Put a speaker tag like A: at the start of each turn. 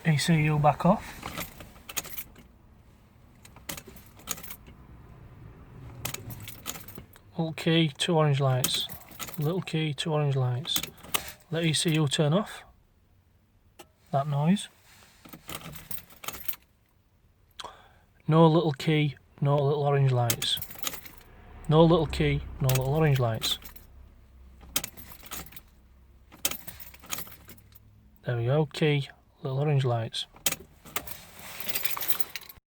A: ECU back off. Little key, 2 orange lights. Little key, 2 orange lights. Let ECU turn off. That noise. No little key, no little orange lights. No little key, no little orange lights. There we go, key, little orange lights.